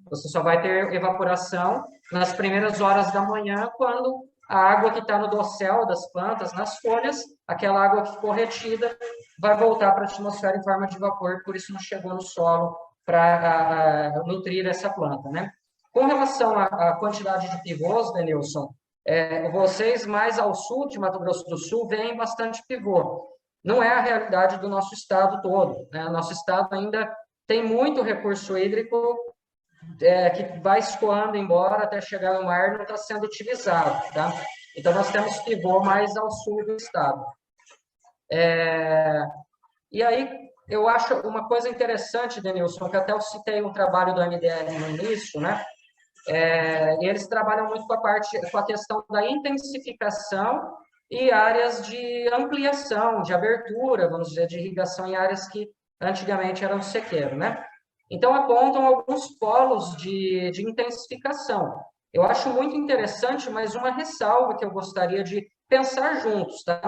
Você só vai ter evaporação nas primeiras horas da manhã, quando a água que está no dossel das plantas, nas folhas, aquela água que ficou retida, vai voltar para a atmosfera em forma de vapor, por isso não chegou no solo para nutrir essa planta, né? Com relação à quantidade de pivôs, Denilson, vocês mais ao sul de Mato Grosso do Sul veem bastante pivô. Não é a realidade do nosso estado todo, né? Nosso estado ainda tem muito recurso hídrico que vai escoando embora até chegar no mar, não está sendo utilizado, tá? Então, nós temos pivô mais ao sul do estado. E aí, eu acho uma coisa interessante, Denilson, que até eu citei um trabalho do MDR no início, né? E eles trabalham muito com a questão da intensificação e áreas de ampliação, de abertura, vamos dizer, de irrigação em áreas que antigamente eram sequeiro, né? Então, apontam alguns polos de intensificação. Eu acho muito interessante, mas uma ressalva que eu gostaria de pensar juntos, tá?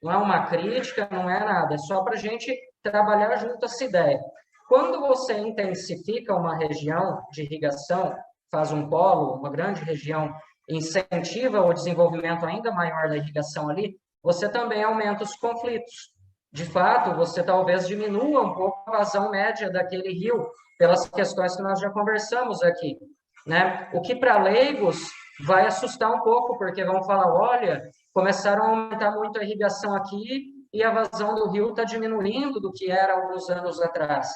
Não é uma crítica, não é nada, é só para a gente trabalhar junto essa ideia. Quando você intensifica uma região de irrigação, faz um polo, uma grande região, incentiva o desenvolvimento ainda maior da irrigação ali, você também aumenta os conflitos. De fato, você talvez diminua um pouco a vazão média daquele rio, pelas questões que nós já conversamos aqui, né? O que para leigos vai assustar um pouco, porque vão falar, olha, começaram a aumentar muito a irrigação aqui e a vazão do rio está diminuindo do que era alguns anos atrás.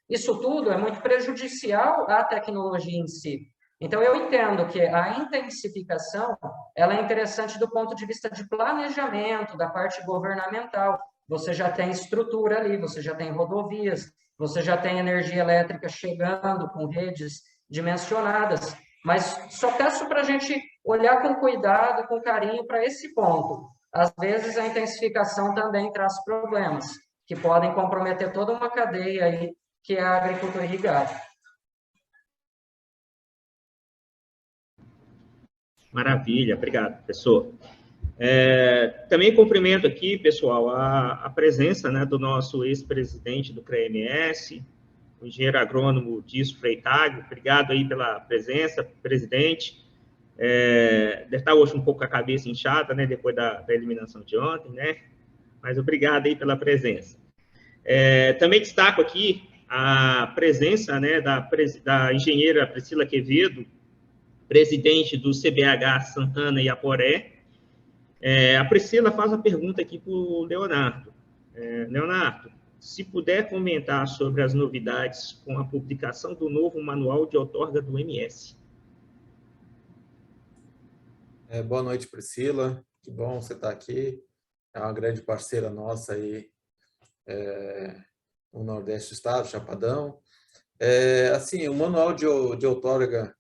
Isso tudo é muito prejudicial à tecnologia em si. Então, eu entendo que a intensificação ela é interessante do ponto de vista de planejamento, da parte governamental. Você já tem estrutura ali, você já tem rodovias, você já tem energia elétrica chegando com redes dimensionadas. Mas só peço para a gente olhar com cuidado, com carinho para esse ponto. Às vezes, a intensificação também traz problemas, que podem comprometer toda uma cadeia aí, que é a agricultura irrigada. Maravilha, obrigado, professor. Também cumprimento aqui, pessoal, a presença, né, do nosso ex-presidente do CREMS, o engenheiro agrônomo Disso Freitag. Obrigado aí pela presença, presidente. Deve estar hoje um pouco com a cabeça inchada, né, depois da eliminação de ontem, né? Mas obrigado aí pela presença. Também destaco aqui a presença, né, da engenheira Priscila Quevedo, presidente do CBH Santana e Aporé. A Priscila faz uma pergunta aqui para o Leonardo. Leonardo, se puder comentar sobre as novidades com a publicação do novo manual de outorga do MS. Boa noite, Priscila. Que bom você estar aqui. É uma grande parceira nossa aí no Nordeste do Estado, Chapadão. Assim, o manual de outorga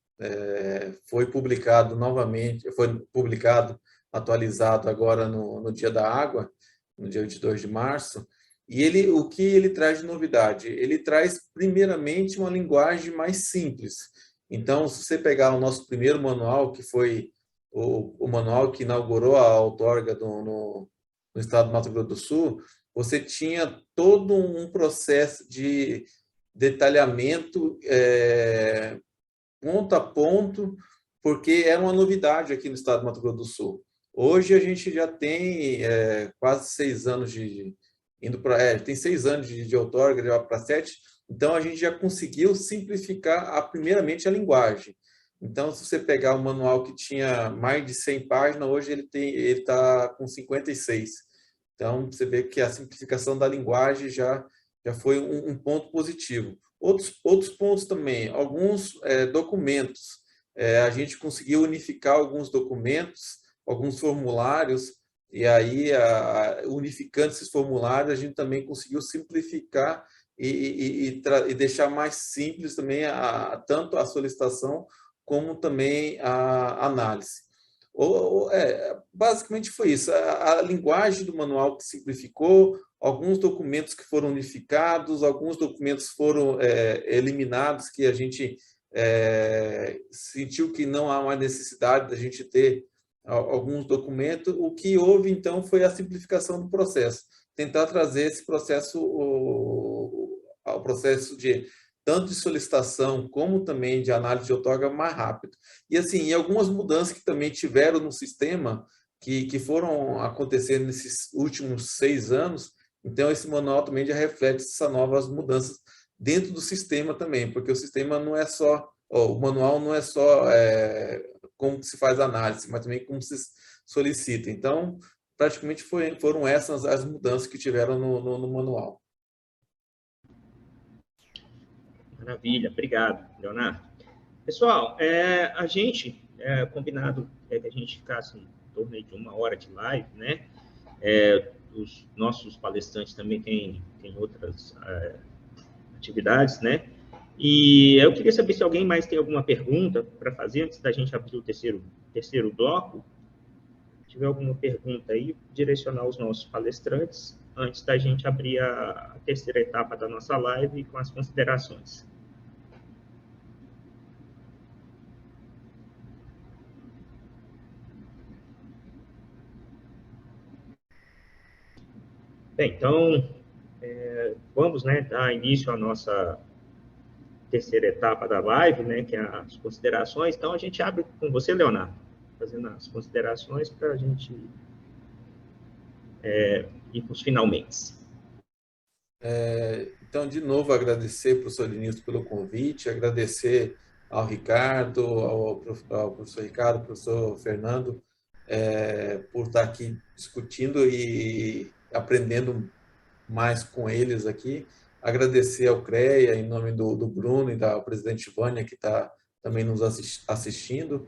foi publicado novamente, foi publicado, atualizado agora no Dia da Água, no dia 22 de março, e o que ele traz de novidade? Ele traz, primeiramente, uma linguagem mais simples. Então, se você pegar o nosso primeiro manual, que foi o manual que inaugurou a outorga no estado do Mato Grosso do Sul, você tinha todo um processo de detalhamento ponto a ponto, porque é uma novidade aqui no estado do Mato Grosso do Sul. Hoje a gente já tem quase 6 anos tem 6 anos de outorga, já para 7, então a gente já conseguiu simplificar primeiramente a linguagem. Então, se você pegar o manual que tinha mais de 100 páginas, hoje ele está com 56. Então, você vê que a simplificação da linguagem já foi um ponto positivo. Outros pontos também, alguns documentos. A gente conseguiu unificar alguns documentos, alguns formulários, e aí, unificando esses formulários, a gente também conseguiu simplificar e deixar mais simples também tanto a solicitação como também a análise. Basicamente foi isso. A linguagem do manual que simplificou, alguns documentos que foram unificados, alguns documentos foram eliminados, que a gente sentiu que não há mais necessidade da gente ter alguns documentos. O que houve, então, foi a simplificação do processo. Tentar trazer esse processo, o processo de tanto de solicitação como também de análise de outorga mais rápido. E assim, e algumas mudanças que também tiveram no sistema, que foram acontecendo nesses últimos 6 anos, então esse manual também já reflete essas novas mudanças dentro do sistema também, porque o sistema não é só, o manual não é só como se faz a análise, mas também como se solicita. Então, praticamente foram essas as mudanças que tiveram no manual. Maravilha, obrigado, Leonardo. Pessoal, a gente, combinado que a gente ficasse em torno de 1 hora de live, né? Os nossos palestrantes também têm outras atividades, né? E eu queria saber se alguém mais tem alguma pergunta para fazer antes da gente abrir o terceiro bloco. Se tiver alguma pergunta aí, direcionar os nossos palestrantes antes da gente abrir a terceira etapa da nossa live com as considerações. Bem, então, vamos, né, dar início à nossa terceira etapa da live, né, que é as considerações. Então, a gente abre com você, Leonardo, fazendo as considerações para a gente ir para os finalmente. Então, de novo, agradecer, professor Linilson, pelo convite, agradecer ao Ricardo, ao professor Ricardo, ao professor Fernando, por estar aqui discutindo e aprendendo mais com eles aqui. Agradecer ao CREA, em nome do Bruno e da presidente Vânia, que está também nos assistindo,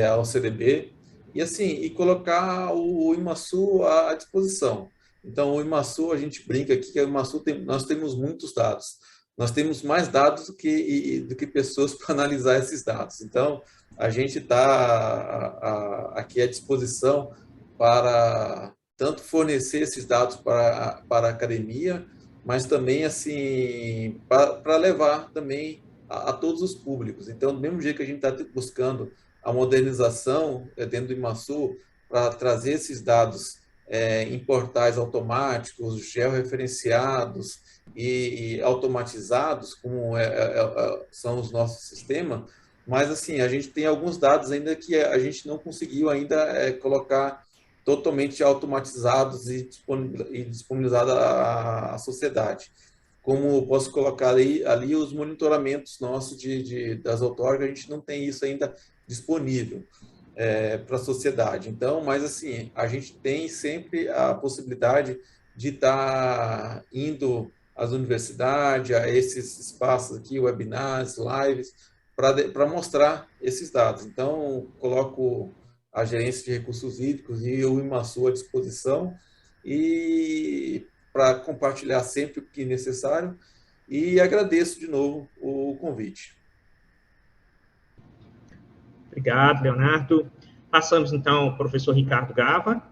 ao CDB, e assim, e colocar o IMASU à disposição. Então, o IMASU, a gente brinca aqui que o IMASU nós temos muitos dados. Nós temos mais dados do que pessoas para analisar esses dados. Então, a gente está aqui à disposição para tanto fornecer esses dados para a academia, mas também assim para levar também a todos os públicos. Então, do mesmo jeito que a gente está buscando a modernização dentro do IMASU para trazer esses dados em portais automáticos, georreferenciados e automatizados, como são os nossos sistemas, mas assim, a gente tem alguns dados ainda que a gente não conseguiu ainda colocar totalmente automatizados e disponibilizados à sociedade. Como posso colocar ali os monitoramentos nossos das outorgas, a gente não tem isso ainda disponível para a sociedade. Então, mas assim, a gente tem sempre a possibilidade de estar indo às universidades, a esses espaços aqui, webinars, lives, para mostrar esses dados. Então, coloco a gerência de recursos hídricos e o IMASU à disposição e para compartilhar sempre o que necessário, e agradeço de novo o convite. Obrigado, Leonardo. Passamos, então, ao professor Ricardo Gava.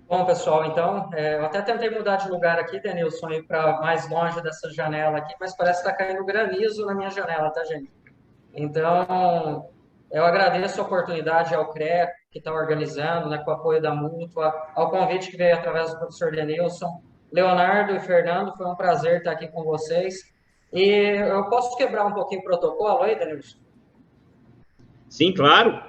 Bom, pessoal, então, eu até tentei mudar de lugar aqui, Denilson, ir para mais longe dessa janela aqui, mas parece que está caindo granizo na minha janela, tá, gente? Então, eu agradeço a oportunidade ao CREA, que está organizando, né, com o apoio da Mútua, ao convite que veio através do professor Denilson. Leonardo e Fernando, foi um prazer estar aqui com vocês. E eu posso quebrar um pouquinho o protocolo aí, Denilson? Sim, claro.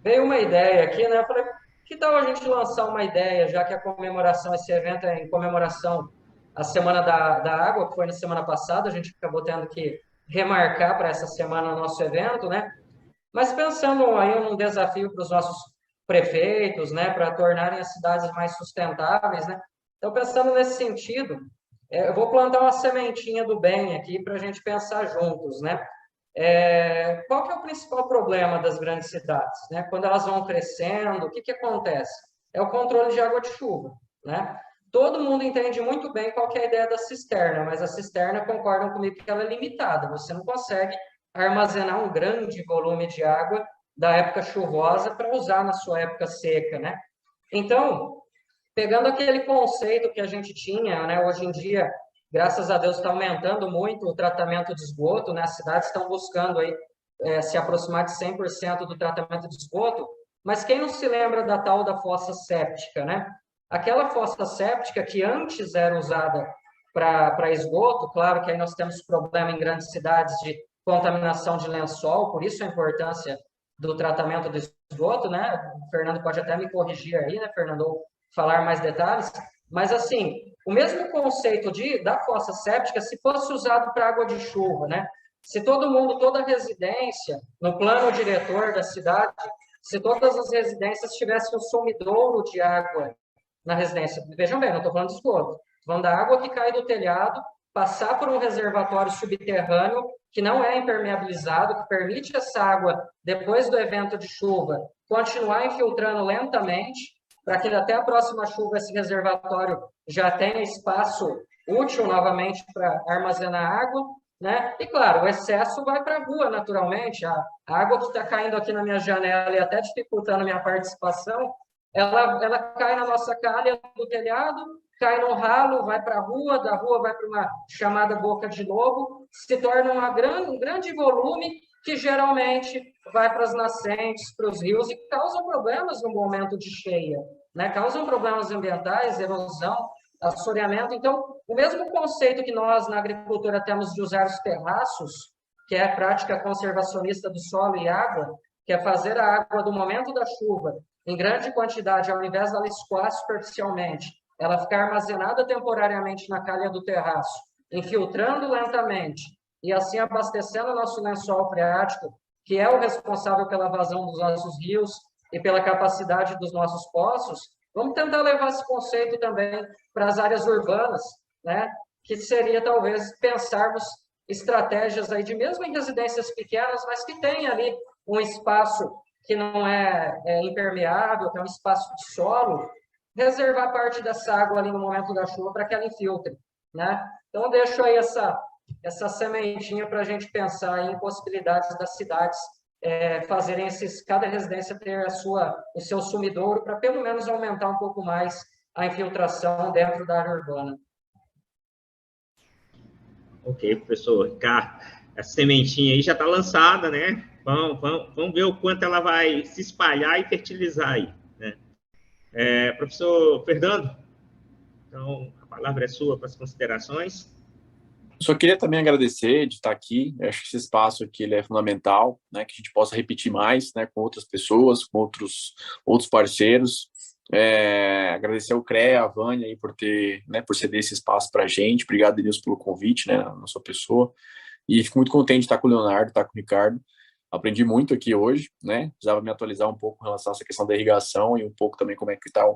Veio uma ideia aqui, né? Eu falei, que tal a gente lançar uma ideia, já que a comemoração, esse evento é em comemoração à Semana da Água, que foi na semana passada, a gente acabou tendo que remarcar para essa semana o nosso evento, né? Mas pensando aí num desafio para os nossos prefeitos, né, para tornarem as cidades mais sustentáveis, né? Então, pensando nesse sentido, eu vou plantar uma sementinha do bem aqui para a gente pensar juntos, né? Qual que é o principal problema das grandes cidades, né? Quando elas vão crescendo, o que acontece? É o controle de água de chuva, né? Todo mundo entende muito bem qual que é a ideia da cisterna, mas a cisterna, concordam comigo que ela é limitada. Você não consegue armazenar um grande volume de água da época chuvosa para usar na sua época seca, né? Então, pegando aquele conceito que a gente tinha, né? Hoje em dia, graças a Deus, está aumentando muito o tratamento de esgoto, né? As cidades estão buscando aí se aproximar de 100% do tratamento de esgoto, mas quem não se lembra da tal da fossa séptica, né? Aquela fossa séptica que antes era usada para esgoto. Claro que aí nós temos problema em grandes cidades de contaminação de lençol, por isso a importância do tratamento do esgoto, né? O Fernando pode até me corrigir aí, né, Fernando, ou falar mais detalhes. Mas, assim, o mesmo conceito da fossa séptica, se fosse usado para água de chuva, né? Se todo mundo, toda residência, no plano diretor da cidade, se todas as residências tivessem um sumidouro de água na residência, vejam bem, não estou falando de esgoto, estou falando da água que cai do telhado, passar por um reservatório subterrâneo que não é impermeabilizado, que permite essa água, depois do evento de chuva, continuar infiltrando lentamente, para que até a próxima chuva esse reservatório já tenha espaço útil novamente para armazenar água, né? E, claro, o excesso vai para a rua, naturalmente. A água que está caindo aqui na minha janela e até dificultando a minha participação, ela cai na nossa calha do telhado, cai no ralo, vai para a rua, da rua vai para uma chamada boca de lobo, se torna um grande volume que geralmente vai para as nascentes, para os rios e causa problemas no momento de cheia, né? Causam problemas ambientais, erosão, assoreamento. Então, o mesmo conceito que nós na agricultura temos de usar os terraços, que é a prática conservacionista do solo e água, que é fazer a água do momento da chuva em grande quantidade, ao invés dela escoar superficialmente, ela ficar armazenada temporariamente na calha do terraço, infiltrando lentamente e assim abastecendo o nosso lençol freático, que é o responsável pela vazão dos nossos rios e pela capacidade dos nossos poços. Vamos tentar levar esse conceito também para as áreas urbanas, né? Que seria talvez pensarmos estratégias aí de mesmo em residências pequenas, mas que tem ali um espaço que não é impermeável, que é um espaço de solo, reservar parte dessa água ali no momento da chuva para que ela infiltre, né? Então, eu deixo aí essa sementinha para a gente pensar em possibilidades das cidades fazerem cada residência ter o seu sumidouro para pelo menos aumentar um pouco mais a infiltração dentro da área urbana. Ok, professor Ricardo, a sementinha aí já está lançada, né? Vamos ver o quanto ela vai se espalhar e fertilizar aí, né? Professor Fernando, então a palavra é sua para as considerações. Só queria também agradecer de estar aqui. Eu acho que esse espaço aqui ele é fundamental, né, que a gente possa repetir mais, né, com outras pessoas, com outros parceiros. Agradecer ao CREA, a Vânia aí por ceder esse espaço para a gente. Obrigado, Denilson, pelo convite, né, na sua pessoa. E fico muito contente de estar com o Leonardo, estar com o Ricardo. Aprendi muito aqui hoje, né? Precisava me atualizar um pouco em relação a essa questão da irrigação e um pouco também como é que está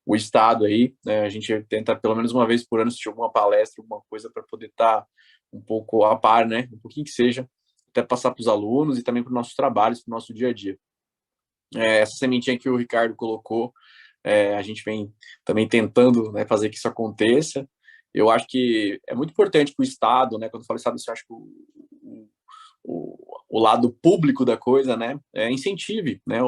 o estado aí, né? A gente tenta pelo menos uma vez por ano assistir alguma palestra, alguma coisa para poder estar um pouco a par, né? Um pouquinho que seja, até passar para os alunos e também para os nossos trabalhos, para o nosso dia a dia. Essa sementinha que o Ricardo colocou, a gente vem também tentando, né, fazer que isso aconteça. Eu acho que é muito importante para o Estado, né? Quando eu falo Estado, eu acho que o lado público da coisa, né, incentive, né,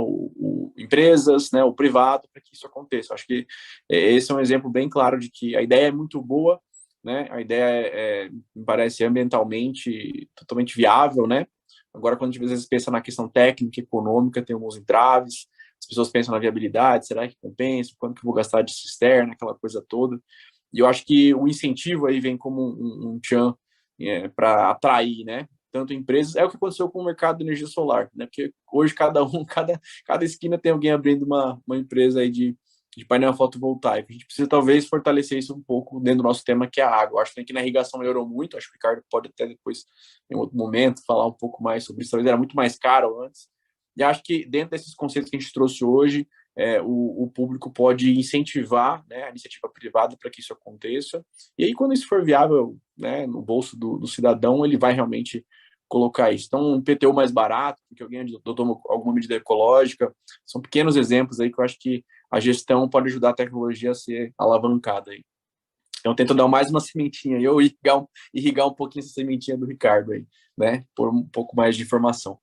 empresas, né, o privado para que isso aconteça. Acho que esse é um exemplo bem claro de que a ideia é muito boa, né, a ideia me parece ambientalmente totalmente viável, né. Agora, quando a gente às vezes pensa na questão técnica, econômica, tem alguns entraves, as pessoas pensam na viabilidade, será que compensa, quanto que eu vou gastar de cisterna, aquela coisa toda. E eu acho que o incentivo aí vem como um tchan para atrair, né, tanto empresas, é o que aconteceu com o mercado de energia solar, né? Porque hoje cada esquina tem alguém abrindo uma empresa aí de painel fotovoltaico. A gente precisa talvez fortalecer isso um pouco dentro do nosso tema, que é a água. Eu acho que na irrigação melhorou muito, acho que o Ricardo pode até depois, em outro momento, falar um pouco mais sobre isso. Talvez era muito mais caro antes. E acho que dentro desses conceitos que a gente trouxe hoje, o público pode incentivar, né, a iniciativa privada para que isso aconteça. E aí, quando isso for viável, né, no bolso do cidadão, ele vai realmente colocar isso. Então, um IPTU mais barato, porque alguém adotou alguma medida ecológica, são pequenos exemplos aí que eu acho que a gestão pode ajudar a tecnologia a ser alavancada aí. Então, tento dar mais uma sementinha aí, ou irrigar um pouquinho essa sementinha do Ricardo aí, né, por um pouco mais de informação.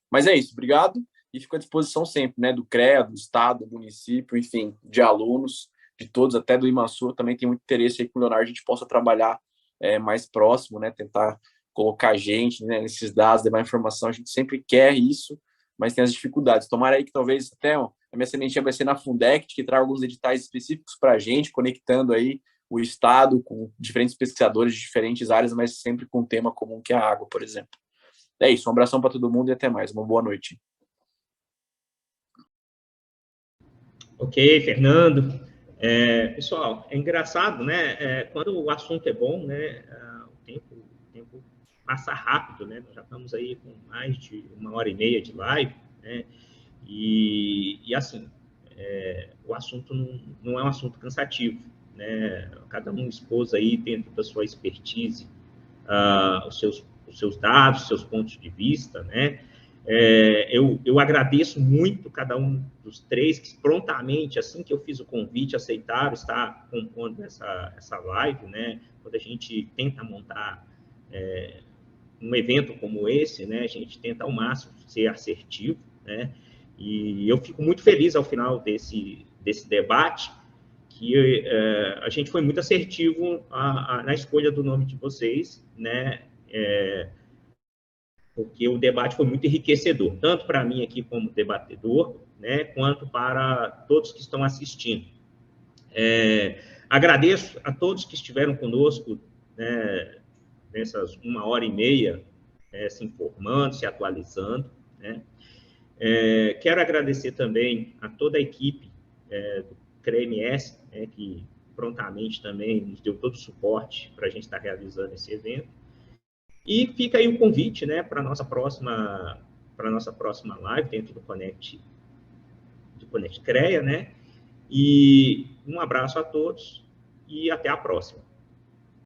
Mas é isso, obrigado, e fico à disposição sempre, né, do CREA, do Estado, do município, enfim, de alunos, de todos, até do IMASUR, também tem muito interesse aí com o Leonardo, a gente possa trabalhar mais próximo, né, tentar colocar gente, né, nesses dados, levar informação, a gente sempre quer isso, mas tem as dificuldades. Tomara aí que talvez até a minha sementinha vai ser na Fundect, que traga alguns editais específicos para a gente, conectando aí o estado, com diferentes pesquisadores de diferentes áreas, mas sempre com um tema comum que é a água, por exemplo. É isso, um abração para todo mundo e até mais. Uma boa noite. Ok, Fernando. Pessoal, é engraçado, né? Quando o assunto é bom, né? O tempo passa rápido, né? Nós já estamos aí com mais de 1h30 de live, né? E assim, o assunto não é um assunto cansativo, né? Cada um expôs aí dentro da sua expertise os seus dados, seus pontos de vista, né? Eu agradeço muito cada um dos três que prontamente, assim que eu fiz o convite, aceitaram estar compondo essa live, né? Quando a gente tenta montar um evento como esse, né? A gente tenta ao máximo ser assertivo, né? E eu fico muito feliz ao final desse debate que a gente foi muito assertivo na escolha do nome de vocês, né? Porque o debate foi muito enriquecedor, tanto para mim aqui como debatedor, né, quanto para todos que estão assistindo. Agradeço a todos que estiveram conosco, né, nessas 1h30, se informando, se atualizando, né. Quero agradecer também a toda a equipe do CREMS, né, que prontamente também nos deu todo o suporte para a gente estar realizando esse evento. E fica aí o convite, né, para a nossa próxima live dentro do Connect CREA, né? E um abraço a todos e até a próxima.